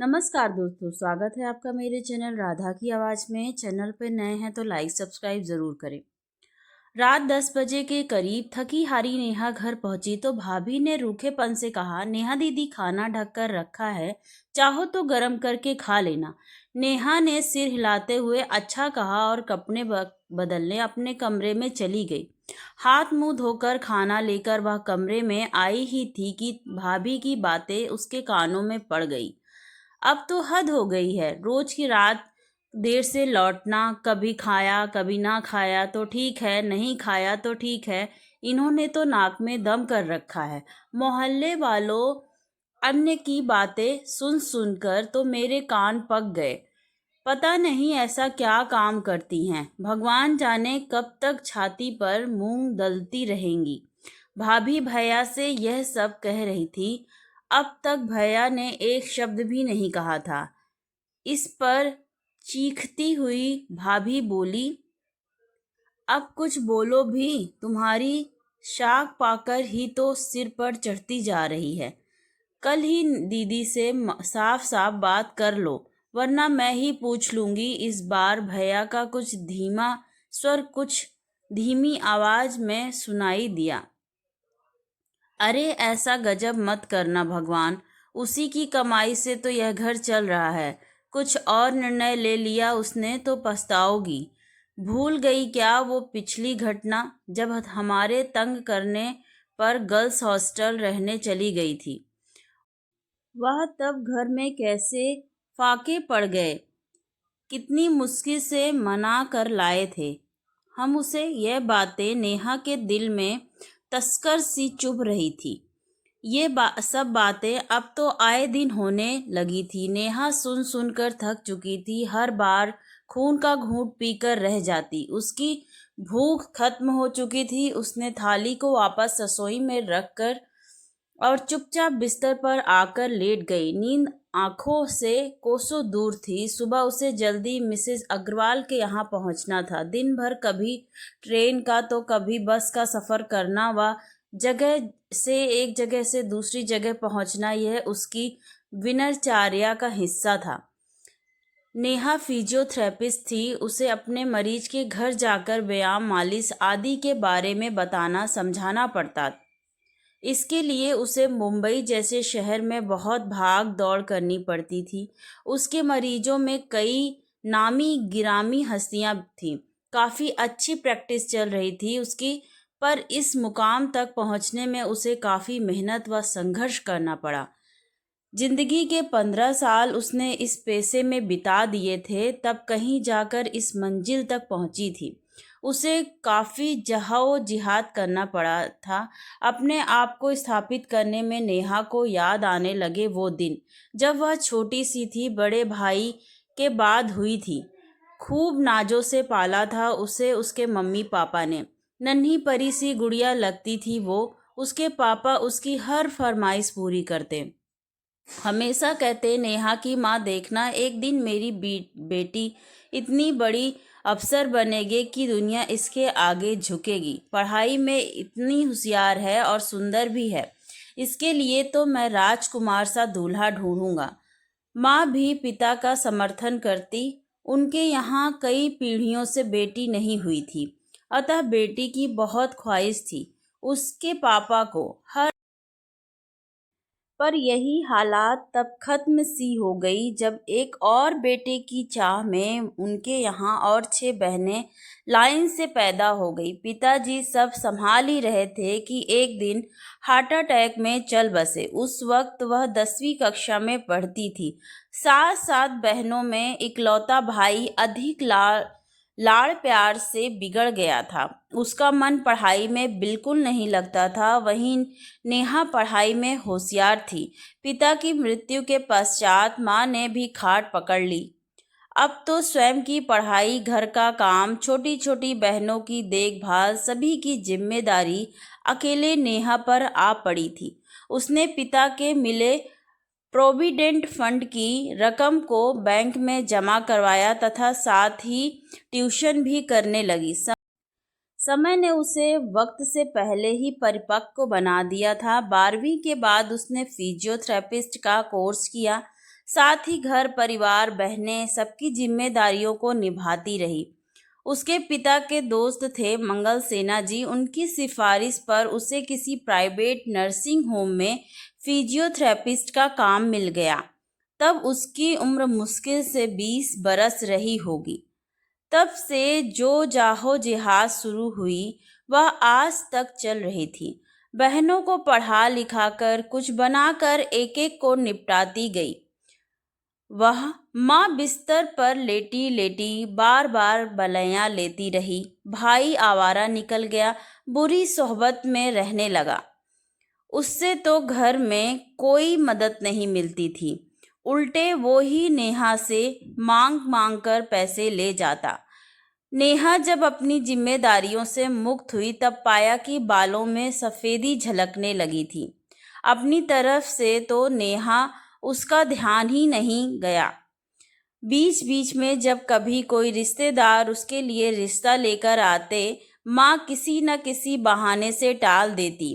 नमस्कार दोस्तों, स्वागत है आपका मेरे चैनल राधा की आवाज़ में। चैनल पे नए हैं तो लाइक सब्सक्राइब ज़रूर करें। रात 10 बजे के करीब थकी हारी नेहा घर पहुंची तो भाभी ने रूखेपन से कहा, नेहा दीदी खाना ढक कर रखा है, चाहो तो गरम करके खा लेना। नेहा ने सिर हिलाते हुए अच्छा कहा और कपड़े बदलने अपने कमरे में चली गई। हाथ मुंह धोकर खाना लेकर वह कमरे में आई ही थी कि भाभी की बातें उसके कानों में पड़ गई। अब तो हद हो गई है, रोज की रात देर से लौटना, कभी खाया कभी ना खाया तो ठीक है, नहीं खाया तो ठीक है, इन्होंने तो नाक में दम कर रखा है। मोहल्ले वालों अन्य की बातें सुन सुनकर तो मेरे कान पक गए। पता नहीं ऐसा क्या काम करती हैं, भगवान जाने कब तक छाती पर मूंग दलती रहेंगी। भाभी भैया से यह सब कह रही थी। अब तक भैया ने एक शब्द भी नहीं कहा था। इस पर चीखती हुई भाभी बोली, अब कुछ बोलो भी, तुम्हारी शाख पाकर ही तो सिर पर चढ़ती जा रही है। कल ही दीदी से साफ साफ बात कर लो, वरना मैं ही पूछ लूंगी। इस बार भैया का कुछ धीमा स्वर कुछ धीमी आवाज में सुनाई दिया। अरे ऐसा गजब मत करना भगवान, उसी की कमाई से तो यह घर चल रहा है। कुछ और निर्णय ले लिया उसने तो पछताओगी। भूल गई क्या वो पिछली घटना, जब हमारे तंग करने पर गर्ल्स हॉस्टल रहने चली गई थी। वह तब घर में कैसे फाके पड़ गए, कितनी मुश्किल से मना कर लाए थे हम उसे। यह बातें नेहा के दिल में तस्कर सी चुभ रही थी। ये सब बातें अब तो आए दिन होने लगी थी। नेहा सुन सुनकर थक चुकी थी, हर बार खून का घूंट पीकर रह जाती। उसकी भूख खत्म हो चुकी थी। उसने थाली को वापस रसोई में रखकर और चुपचाप बिस्तर पर आकर लेट गई। नींद आंखों से कोसों दूर थी। सुबह उसे जल्दी मिसेस अग्रवाल के यहाँ पहुंचना था। दिन भर कभी ट्रेन का तो कभी बस का सफ़र करना व एक जगह से दूसरी जगह पहुंचना, यह उसकी दिनचर्या का हिस्सा था। नेहा फिजियोथेरेपिस्ट थी। उसे अपने मरीज के घर जाकर व्यायाम, मालिश आदि के बारे में बताना समझाना पड़ता। इसके लिए उसे मुंबई जैसे शहर में बहुत भाग दौड़ करनी पड़ती थी। उसके मरीजों में कई नामी गिरामी हस्तियां थीं। काफ़ी अच्छी प्रैक्टिस चल रही थी उसकी, पर इस मुकाम तक पहुंचने में उसे काफ़ी मेहनत व संघर्ष करना पड़ा। जिंदगी के 15 साल उसने इस पेशे में बिता दिए थे, तब कहीं जाकर इस मंजिल तक पहुंची थी। उसे काफ़ी जहाद करना पड़ा था अपने आप को स्थापित करने में। नेहा को याद आने लगे वो दिन जब वह छोटी सी थी, बड़े भाई के बाद हुई थी। खूब नाजों से पाला था उसे उसके मम्मी पापा ने। नन्ही परी सी गुड़िया लगती थी वो। उसके पापा उसकी हर फरमाइश पूरी करते। हमेशा कहते, नेहा की माँ देखना, एक दिन मेरी बेटी इतनी बड़ी अफसर बनेगी कि दुनिया इसके आगे झुकेगी। पढ़ाई में इतनी होशियार है और सुंदर भी है। इसके लिए तो मैं राजकुमार सा दूल्हा ढूंढूंगा। माँ भी पिता का समर्थन करती। उनके यहाँ कई पीढ़ियों से बेटी नहीं हुई थी, अतः बेटी की बहुत ख्वाहिश थी उसके पापा को। पर यही हालात तब खत्म सी हो गई जब एक और बेटे की चाह में उनके यहाँ और 6 बहनें लाइन से पैदा हो गई। पिताजी सब संभाल ही रहे थे कि एक दिन हार्ट अटैक में चल बसे। उस वक्त वह 10वीं कक्षा में पढ़ती थी। 7 बहनों में इकलौता भाई अधिक लाड़ प्यार से बिगड़ गया था। उसका मन पढ़ाई में बिल्कुल नहीं लगता था। वहीं नेहा पढ़ाई में होशियार थी। पिता की मृत्यु के पश्चात माँ ने भी खाट पकड़ ली। अब तो स्वयं की पढ़ाई, घर का काम, छोटी छोटी बहनों की देखभाल, सभी की जिम्मेदारी अकेले नेहा पर आ पड़ी थी। उसने पिता के मिले प्रोविडेंट फंड की रकम को बैंक में जमा करवाया तथा साथ ही ट्यूशन भी करने लगी। समय ने उसे वक्त से पहले ही परिपक्व बना दिया था। 12वीं के बाद उसने फिजियोथेरेपिस्ट का कोर्स किया। साथ ही घर परिवार बहनें सबकी जिम्मेदारियों को निभाती रही। उसके पिता के दोस्त थे मंगल सेना जी। उनकी सिफारिश पर उसे किसी प्राइवेट नर्सिंग होम में फिजियोथेरेपिस्ट का काम मिल गया। तब उसकी उम्र मुश्किल से 20 बरस रही होगी। तब से जो जाहो जिहाद शुरू हुई वह आज तक चल रही थी। बहनों को पढ़ा लिखा कर कुछ बनाकर एक एक को निपटाती गई। वह माँ बिस्तर पर लेटी लेटी बार बार बलैया लेती रही। भाई आवारा निकल गया, बुरी सोहबत में रहने लगा। उससे तो घर में कोई मदद नहीं मिलती थी, उल्टे वो ही नेहा से मांग मांग कर पैसे ले जाता। नेहा जब अपनी जिम्मेदारियों से मुक्त हुई तब पाया कि बालों में सफ़ेदी झलकने लगी थी। अपनी तरफ से तो नेहा उसका ध्यान ही नहीं गया। बीच बीच में जब कभी कोई रिश्तेदार उसके लिए रिश्ता लेकर आते, माँ किसी न किसी बहाने से टाल देती।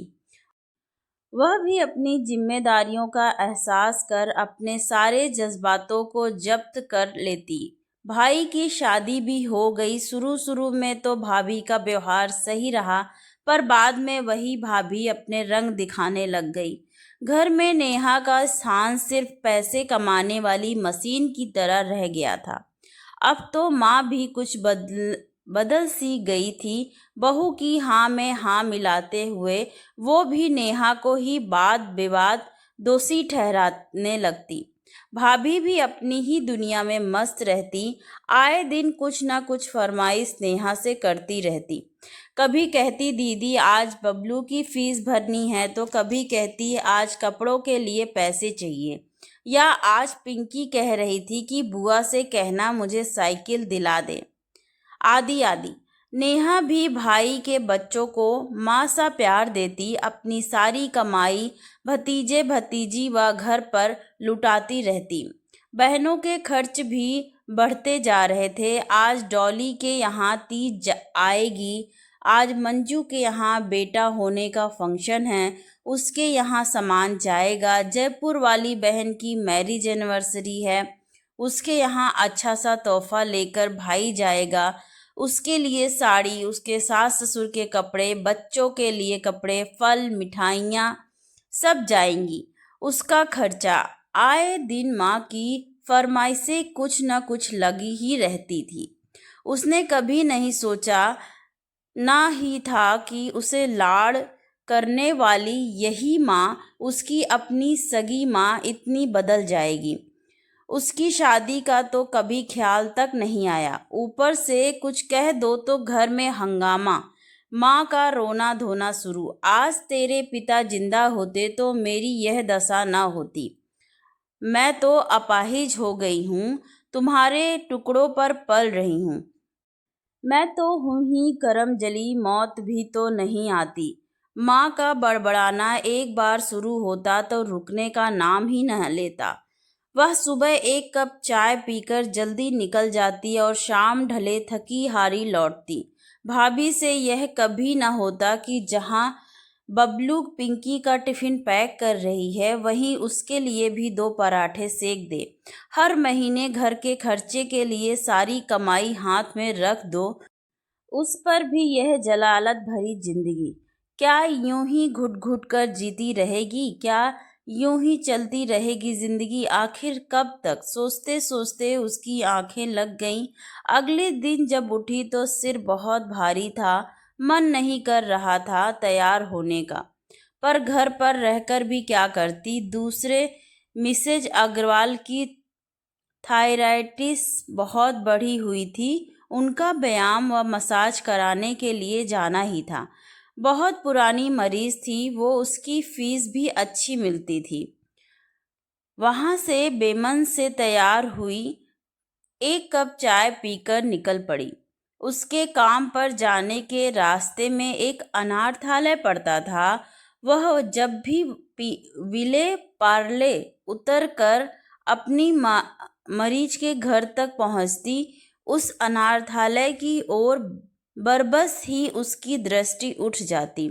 वह भी अपनी जिम्मेदारियों का एहसास कर अपने सारे जज्बातों को जब्त कर लेती। भाई की शादी भी हो गई। शुरू शुरू में तो भाभी का व्यवहार सही रहा, पर बाद में वही भाभी अपने रंग दिखाने लग गई। घर में नेहा का स्थान सिर्फ पैसे कमाने वाली मशीन की तरह रह गया था। अब तो माँ भी कुछ बदल सी गई थी। बहू की हाँ में हाँ मिलाते हुए वो भी नेहा को ही वाद विवाद दोषी ठहराने लगती। भाभी भी अपनी ही दुनिया में मस्त रहती। आए दिन कुछ ना कुछ फरमाइश नेहा से करती रहती। कभी कहती दीदी आज बबलू की फीस भरनी है, तो कभी कहती आज कपड़ों के लिए पैसे चाहिए, या आज पिंकी कह रही थी कि बुआ से कहना मुझे साइकिल दिला दे, आदि आदि। नेहा भी भाई के बच्चों को माँ सा प्यार देती। अपनी सारी कमाई भतीजे भतीजी व घर पर लुटाती रहती। बहनों के खर्च भी बढ़ते जा रहे थे। आज डॉली के यहाँ तीज आएगी, आज मंजू के यहाँ बेटा होने का फंक्शन है, उसके यहाँ सामान जाएगा। जयपुर वाली बहन की मैरिज एनिवर्सरी है, उसके यहाँ अच्छा सा तोहफा लेकर भाई जाएगा। उसके लिए साड़ी, उसके सास ससुर के कपड़े, बच्चों के लिए कपड़े, फल, मिठाइयाँ सब जाएंगी। उसका खर्चा। आए दिन माँ की फरमाइशें कुछ न कुछ लगी ही रहती थी। उसने कभी नहीं सोचा ना ही था कि उसे लाड़ करने वाली यही माँ, उसकी अपनी सगी माँ, इतनी बदल जाएगी। उसकी शादी का तो कभी ख्याल तक नहीं आया। ऊपर से कुछ कह दो तो घर में हंगामा, माँ का रोना धोना शुरू। आज तेरे पिता जिंदा होते तो मेरी यह दशा न होती। मैं तो अपाहिज हो गई हूँ, तुम्हारे टुकड़ों पर पल रही हूँ। मैं तो हूँ ही करम जली, मौत भी तो नहीं आती। माँ का बड़बड़ाना एक बार शुरू होता तो रुकने का नाम ही न लेता। वह सुबह एक कप चाय पीकर जल्दी निकल जाती और शाम ढले थकी हारी लौटती। भाभी से यह कभी न होता कि जहाँ बबलू पिंकी का टिफिन पैक कर रही है वहीं उसके लिए भी 2 पराठे सेक दे। हर महीने घर के खर्चे के लिए सारी कमाई हाथ में रख दो। उस पर भी यह जलालत भरी जिंदगी। क्या यूं ही घुट घुट कर जीती रहेगी? क्या यूं ही चलती रहेगी जिंदगी? आखिर कब तक? सोचते सोचते उसकी आंखें लग गईं। अगले दिन जब उठी तो सिर बहुत भारी था, मन नहीं कर रहा था तैयार होने का। पर घर पर रहकर भी क्या करती? दूसरे मिसेज अग्रवाल की थायराइटिस बहुत बढ़ी हुई थी, उनका व्यायाम व मसाज कराने के लिए जाना ही था। बहुत पुरानी मरीज थी वो, उसकी फीस भी अच्छी मिलती थी। वहाँ से बेमन से तैयार हुई, एक कप चाय पीकर निकल पड़ी। उसके काम पर जाने के रास्ते में एक अनाथालय पड़ता था। वह जब भी विले पार्ले उतर कर अपनी मरीज के घर तक पहुंचती, उस अनाथालय की ओर बरबस ही उसकी दृष्टि उठ जाती।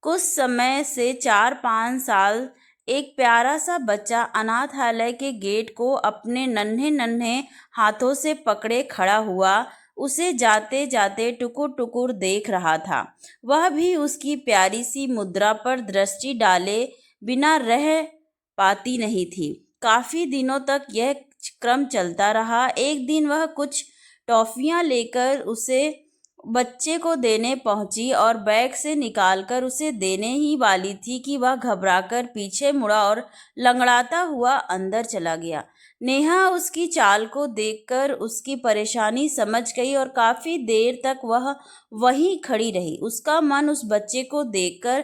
कुछ समय से 4-5 साल एक प्यारा सा बच्चा अनाथालय के गेट को अपने नन्हे नन्हे हाथों से पकड़े खड़ा हुआ उसे जाते जाते टुकुर टुकुर देख रहा था। वह भी उसकी प्यारी सी मुद्रा पर दृष्टि डाले बिना रह पाती नहीं थी। काफी दिनों तक यह क्रम चलता रहा। एक दिन वह कुछ टॉफियां लेकर उसे बच्चे को देने पहुंची और बैग से निकालकर उसे देने ही वाली थी कि वह घबराकर पीछे मुड़ा और लंगड़ाता हुआ अंदर चला गया। नेहा उसकी चाल को देखकर उसकी परेशानी समझ गई और काफी देर तक वह वहीं खड़ी रही। उसका मन उस बच्चे को देखकर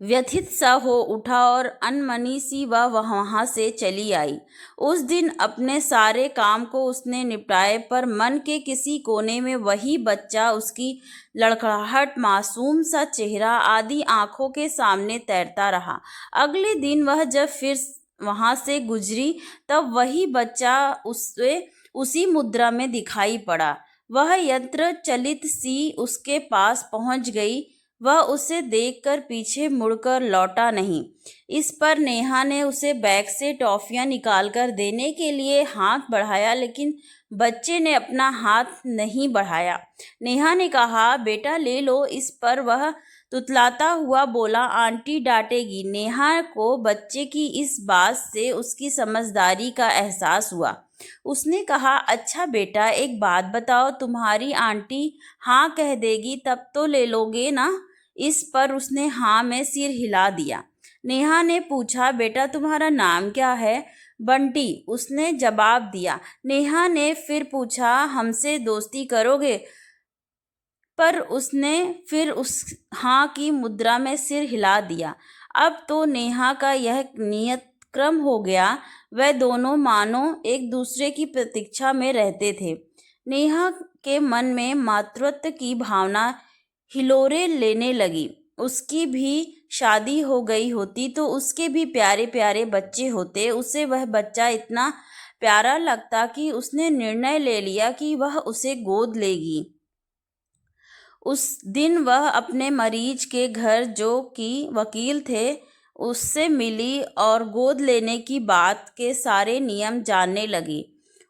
व्यथित सा हो उठा और अनमनी सी वह वहां से चली आई। उस दिन अपने सारे काम को उसने निपटाए, पर मन के किसी कोने में वही बच्चा, उसकी लड़खड़ाहट, मासूम सा चेहरा आदि आंखों के सामने तैरता रहा। अगले दिन वह जब फिर वहां से गुजरी तब वही बच्चा उसी मुद्रा में दिखाई पड़ा। वह यंत्र चलित सी उसके पास पहुंच गई। वह उसे देखकर पीछे मुड़कर लौटा नहीं। इस पर नेहा ने उसे बैग से टॉफियां निकालकर देने के लिए हाथ बढ़ाया, लेकिन बच्चे ने अपना हाथ नहीं बढ़ाया। नेहा ने कहा, बेटा ले लो। इस पर वह तुतलाता हुआ बोला, आंटी डांटेगी। नेहा को बच्चे की इस बात से उसकी समझदारी का एहसास हुआ। उसने कहा, अच्छा बेटा, एक बात बताओ, तुम्हारी आंटी हाँ कह देगी तब तो ले लोगे ना? इस पर उसने हाँ में सिर हिला दिया। नेहा ने पूछा, बेटा तुम्हारा नाम क्या है? बंटी, उसने जवाब दिया। नेहा ने फिर पूछा, हमसे दोस्ती करोगे? पर उसने फिर उस हाँ की मुद्रा में सिर हिला दिया। अब तो नेहा का यह नियत क्रम हो गया। वह दोनों मानो एक दूसरे की प्रतीक्षा में रहते थे। नेहा के मन में मातृत्व की भावना हिलोरे लेने लगी। उसकी भी शादी हो गई होती तो उसके भी प्यारे प्यारे बच्चे होते। उसे वह बच्चा इतना प्यारा लगता कि उसने निर्णय ले लिया कि वह उसे गोद लेगी। उस दिन वह अपने मरीज के घर, जो कि वकील थे, उससे मिली और गोद लेने की बात के सारे नियम जानने लगी।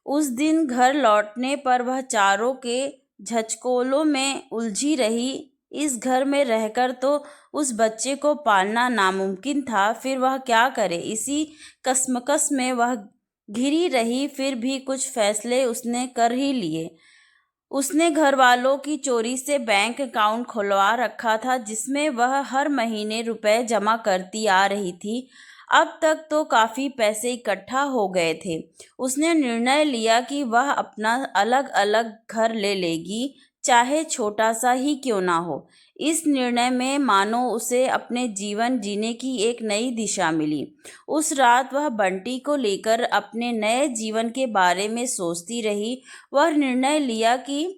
उस दिन घर लौटने पर वह चारों के झचकोलों में उलझी रही। इस घर में रहकर तो उस बच्चे को पालना नामुमकिन था, फिर वह क्या करे? इसी कश्मकश में वह घिरी रही। फिर भी कुछ फैसले उसने कर ही लिए। उसने घर वालों की चोरी से बैंक अकाउंट खुलवा रखा था, जिसमें वह हर महीने रुपए जमा करती आ रही थी। अब तक तो काफ़ी पैसे इकट्ठा हो गए थे। उसने निर्णय लिया कि वह अपना अलग अलग घर ले लेगी, चाहे छोटा सा ही क्यों ना हो। इस निर्णय में मानो उसे अपने जीवन जीने की एक नई दिशा मिली। उस रात वह बंटी को लेकर अपने नए जीवन के बारे में सोचती रही। वह निर्णय लिया कि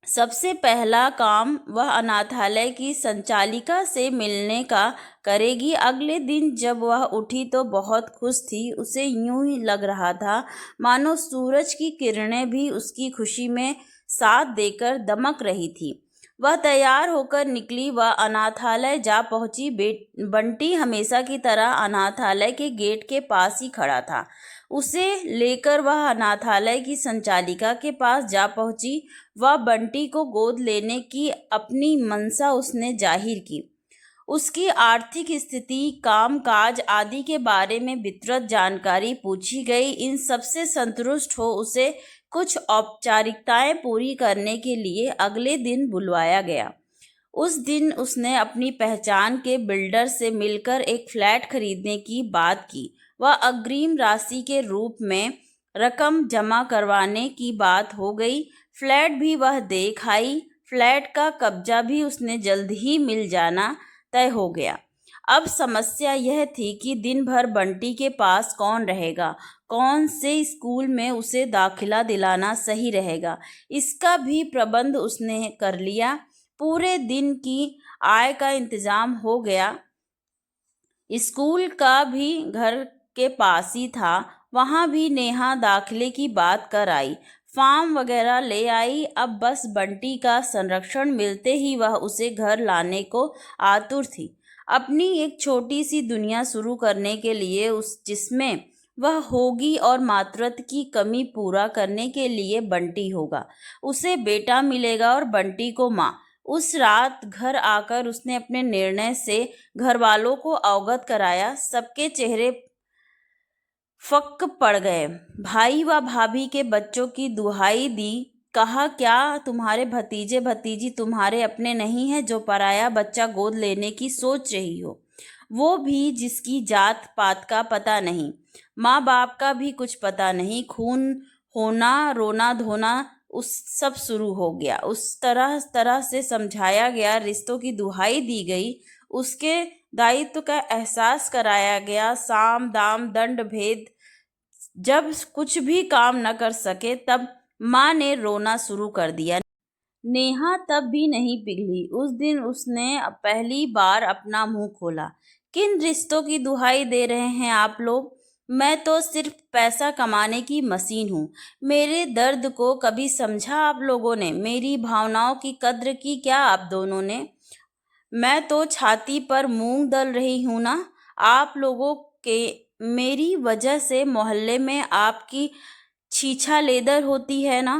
सबसे पहला काम वह अनाथालय की संचालिका से मिलने का करेगी। अगले दिन जब वह उठी तो बहुत खुश थी। उसे यूं ही लग रहा था मानो सूरज की किरणें भी उसकी खुशी में साथ देकर दमक रही थी। वह तैयार होकर निकली। वह अनाथालय जा पहुंची। बंटी हमेशा की तरह अनाथालय के गेट के पास ही खड़ा था। उसे लेकर वह अनाथालय की संचालिका के पास जा पहुंची। वह बंटी को गोद लेने की अपनी मनसा उसने जाहिर की। उसकी आर्थिक स्थिति, कामकाज आदि के बारे में विस्तृत जानकारी पूछी गई। इन सबसे संतुष्ट हो उसे कुछ औपचारिकताएं पूरी करने के लिए अगले दिन बुलवाया गया। उस दिन उसने अपनी पहचान के बिल्डर से मिलकर एक फ्लैट खरीदने की बात की। वह अग्रिम राशि के रूप में रकम जमा करवाने की बात हो गई। फ्लैट भी वह देख आई। फ्लैट का कब्जा भी उसने जल्द ही मिल जाना तय हो गया। अब समस्या यह थी कि दिन भर बंटी के पास कौन रहेगा, कौन से स्कूल में उसे दाखिला दिलाना सही रहेगा, इसका भी प्रबंध उसने कर लिया। पूरे दिन की आय का इंतजाम हो गया। स्कूल का भी घर के पास ही था। वहाँ भी नेहा दाखिले की बात कर आई, फॉर्म वगैरह ले आई। अब बस बंटी का संरक्षण मिलते ही वह उसे घर लाने को आतुर थी। अपनी एक छोटी सी दुनिया शुरू करने के लिए, उस जिसमें वह होगी और मातृत्व की कमी पूरा करने के लिए बंटी होगा। उसे बेटा मिलेगा और बंटी को माँ। उस रात घर आकर उसने अपने निर्णय से घर वालों को अवगत कराया। सबके चेहरे फक्क पड़ गए। भाई व भाभी के बच्चों की दुहाई दी। कहा, क्या तुम्हारे भतीजे भतीजी तुम्हारे अपने नहीं हैं जो पराया बच्चा गोद लेने की सोच रही हो? वो भी जिसकी जात पात का पता नहीं, माँ बाप का भी कुछ पता नहीं। खून होना, रोना धोना उस सब शुरू हो गया। उस तरह तरह से समझाया गया, रिश्तों की दुहाई दी गई, उसके दायित्व का एहसास कराया गया। साम दाम दंड भेद जब कुछ भी काम न कर सके, तब माँ ने रोना शुरू कर दिया। नेहा तब भी नहीं पिघली। उस दिन उसने पहली बार अपना मुंह खोला। किन रिश्तों की दुहाई दे रहे हैं आप लोग? मैं तो सिर्फ पैसा कमाने की मशीन हूँ। मेरे दर्द को कभी समझा आप लोगों ने? मेरी भावनाओं की कद्र की क्या आप दोनों ने? मैं तो छाती पर मूंग दल रही हूँ ना। आप लोगों के मेरी वजह से मोहल्ले में आपकी छीछा लेदर होती है ना।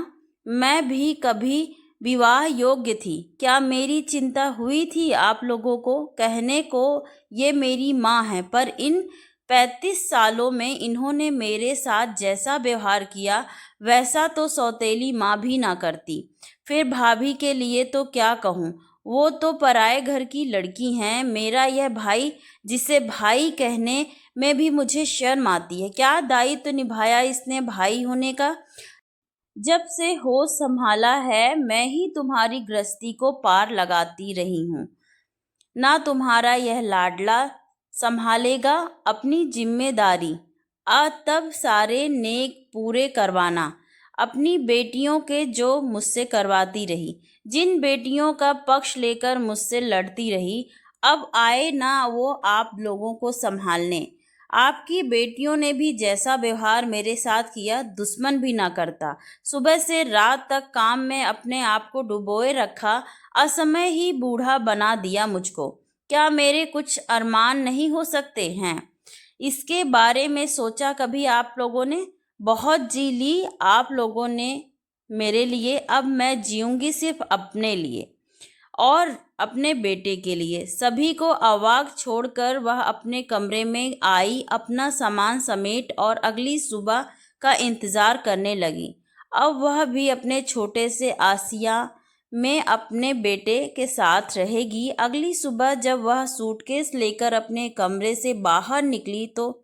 मैं भी कभी विवाह योग्य थी। क्या मेरी चिंता हुई थी आप लोगों को? कहने को ये मेरी माँ है, पर इन 35 सालों में इन्होंने मेरे साथ जैसा व्यवहार किया, वैसा तो सौतेली माँ भी ना करती। फिर भाभी के लिए तो क्या कहूँ, वो तो पराए घर की लड़की हैं। मेरा यह भाई, जिसे भाई कहने में भी मुझे शर्म आती है, क्या दायित्व निभाया इसने भाई होने का? जब से होश संभाला है, मैं ही तुम्हारी गृहस्थी को पार लगाती रही हूँ। ना तुम्हारा यह लाडला संभालेगा अपनी जिम्मेदारी। तब सारे नेक पूरे करवाना अपनी बेटियों के, जो मुझसे करवाती रही, जिन बेटियों का पक्ष लेकर मुझसे लड़ती रही। अब आए ना वो आप लोगों को संभालने। आपकी बेटियों ने भी जैसा व्यवहार मेरे साथ किया, दुश्मन भी ना करता। सुबह से रात तक काम में अपने आप को डुबोए रखा, असमय ही बूढ़ा बना दिया मुझको। क्या मेरे कुछ अरमान नहीं हो सकते हैं? इसके बारे में सोचा कभी आप लोगों ने? बहुत जी ली आप लोगों ने मेरे लिए। अब मैं जीऊंगी सिर्फ अपने लिए और अपने बेटे के लिए। सभी को अवाक छोड़कर वह अपने कमरे में आई, अपना सामान समेट और अगली सुबह का इंतज़ार करने लगी। अब वह भी अपने छोटे से आसिया में अपने बेटे के साथ रहेगी। अगली सुबह जब वह सूटकेस लेकर अपने कमरे से बाहर निकली, तो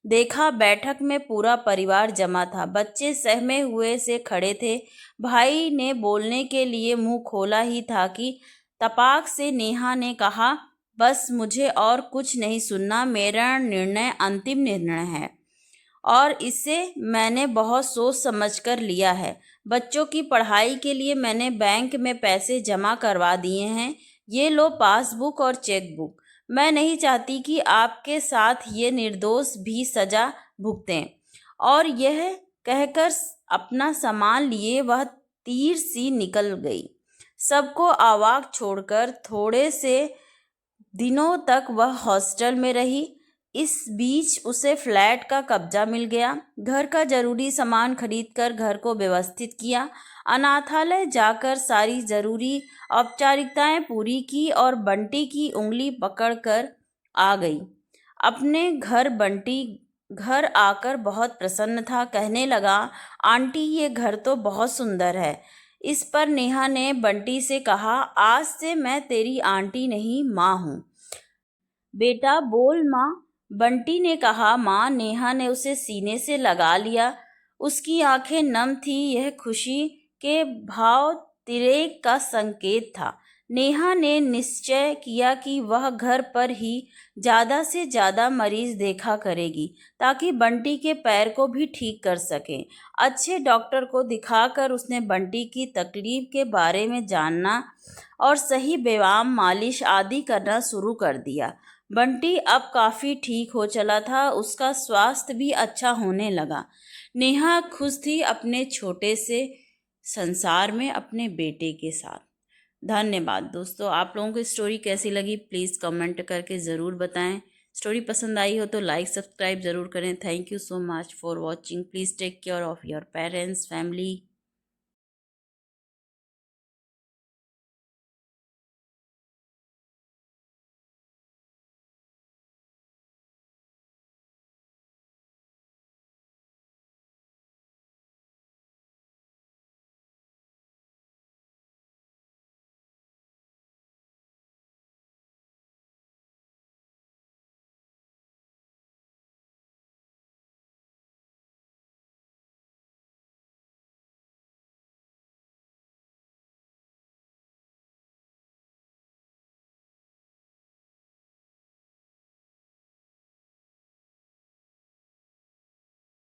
देखा बैठक में पूरा परिवार जमा था। बच्चे सहमे हुए से खड़े थे। भाई ने बोलने के लिए मुंह खोला ही था कि तपाक से नेहा ने कहा, बस मुझे और कुछ नहीं सुनना। मेरा निर्णय अंतिम निर्णय है और इसे मैंने बहुत सोच समझकर लिया है। बच्चों की पढ़ाई के लिए मैंने बैंक में पैसे जमा करवा दिए हैं। ये लो पासबुक और चेकबुक। मैं नहीं चाहती कि आपके साथ ये निर्दोष भी सजा भुगतें। और यह कहकर अपना सामान लिए वह तीर सी निकल गई, सबको अवाक छोड़कर। थोड़े से दिनों तक वह हॉस्टल में रही। इस बीच उसे फ्लैट का कब्जा मिल गया। घर का जरूरी सामान खरीदकर घर को व्यवस्थित किया। अनाथालय जाकर सारी जरूरी औपचारिकताएं पूरी की और बंटी की उंगली पकड़कर आ गई अपने घर। बंटी घर आकर बहुत प्रसन्न था। कहने लगा, आंटी ये घर तो बहुत सुंदर है। इस पर नेहा ने बंटी से कहा, आज से मैं तेरी आंटी नहीं माँ हूँ। बेटा बोल माँ, बंटी ने कहा। माँ, नेहा ने उसे सीने से लगा लिया। उसकी आंखें नम थी। यह खुशी के भाव तिरेक का संकेत था। नेहा ने निश्चय किया कि वह घर पर ही ज़्यादा से ज़्यादा मरीज देखा करेगी, ताकि बंटी के पैर को भी ठीक कर सके। अच्छे डॉक्टर को दिखाकर उसने बंटी की तकलीफ के बारे में जानना और सही व्यायाम, मालिश आदि करना शुरू कर दिया। बंटी अब काफ़ी ठीक हो चला था। उसका स्वास्थ्य भी अच्छा होने लगा। नेहा खुश थी अपने छोटे से संसार में अपने बेटे के साथ। धन्यवाद दोस्तों। आप लोगों को स्टोरी कैसी लगी प्लीज़ कमेंट करके ज़रूर बताएं। स्टोरी पसंद आई हो तो लाइक सब्सक्राइब ज़रूर करें। Thank you so much for watching. Please take care of your parents family.